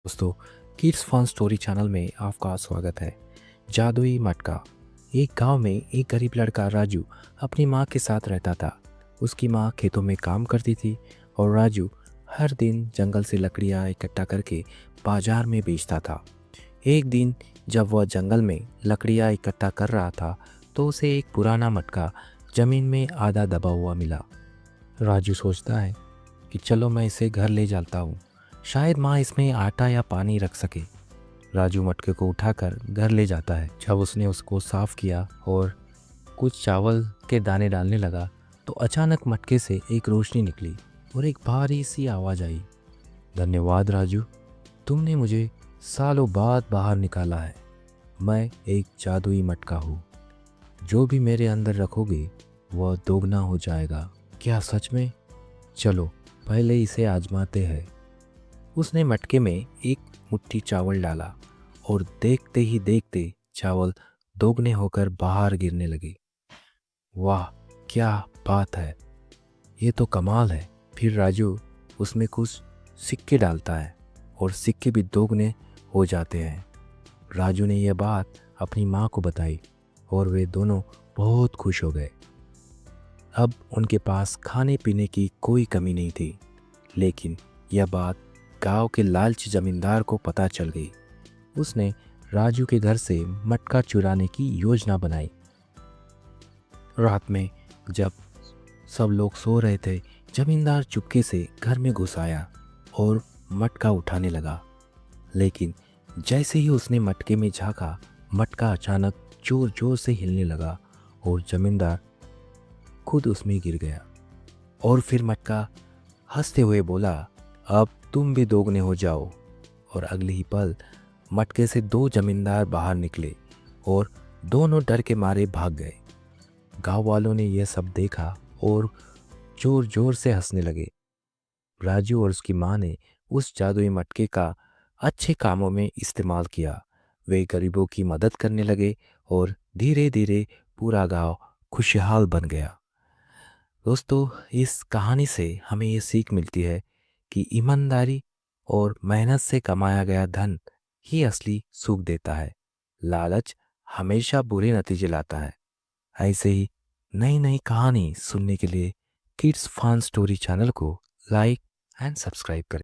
दोस्तों, kids fun story channel में आपका स्वागत है। जादुई मटका। एक गांव में एक गरीब लड़का राजू अपनी माँ के साथ रहता था। उसकी माँ खेतों में काम करती थी और राजू हर दिन जंगल से लकड़ियाँ इकट्ठा करके बाजार में बेचता था। एक दिन जब वह जंगल में लकड़ियाँ इकट्ठा कर रहा था तो उसे एक पुराना मटका जमीन में आधा दबा हुआ मिला। राजू सोचता है कि चलो मैं इसे घर ले जाता हूँ, शायद माँ इसमें आटा या पानी रख सके। राजू मटके को उठाकर घर ले जाता है। जब उसने उसको साफ किया और कुछ चावल के दाने डालने लगा तो अचानक मटके से एक रोशनी निकली और एक भारी सी आवाज़ आई। धन्यवाद राजू, तुमने मुझे सालों बाद बाहर निकाला है। मैं एक जादुई मटका हूँ। जो भी मेरे अंदर रखोगे वह दोगुना हो जाएगा। क्या सच में? चलो पहले इसे आजमाते हैं। उसने मटके में एक मुट्ठी चावल डाला और देखते ही देखते चावल दोगुने होकर बाहर गिरने लगे। वाह, क्या बात है! ये तो कमाल है। फिर राजू उसमें कुछ सिक्के डालता है और सिक्के भी दोगुने हो जाते हैं। राजू ने यह बात अपनी माँ को बताई और वे दोनों बहुत खुश हो गए। अब उनके पास खाने पीने की कोई कमी नहीं थी। लेकिन यह बात गांव के लालची जमींदार को पता चल गई। उसने राजू के घर से मटका चुराने की योजना बनाई। रात में जब सब लोग सो रहे थे, जमींदार चुपके से घर में घुस आया और मटका उठाने लगा। लेकिन जैसे ही उसने मटके में झांका, मटका अचानक जोर जोर से हिलने लगा और जमींदार खुद उसमें गिर गया। और फिर मटका हंसते हुए बोला, अब तुम भी दोगुने हो जाओ। और अगले ही पल मटके से दो जमींदार बाहर निकले और दोनों डर के मारे भाग गए। गांव वालों ने यह सब देखा और जोर जोर से हंसने लगे। राजू और उसकी माँ ने उस जादुई मटके का अच्छे कामों में इस्तेमाल किया। वे गरीबों की मदद करने लगे और धीरे धीरे पूरा गांव खुशहाल बन गया। दोस्तों, इस कहानी से हमें ये सीख मिलती है कि ईमानदारी और मेहनत से कमाया गया धन ही असली सुख देता है। लालच हमेशा बुरे नतीजे लाता है। ऐसे ही नई नई कहानी सुनने के लिए किड्स फन स्टोरी चैनल को लाइक एंड सब्सक्राइब करें।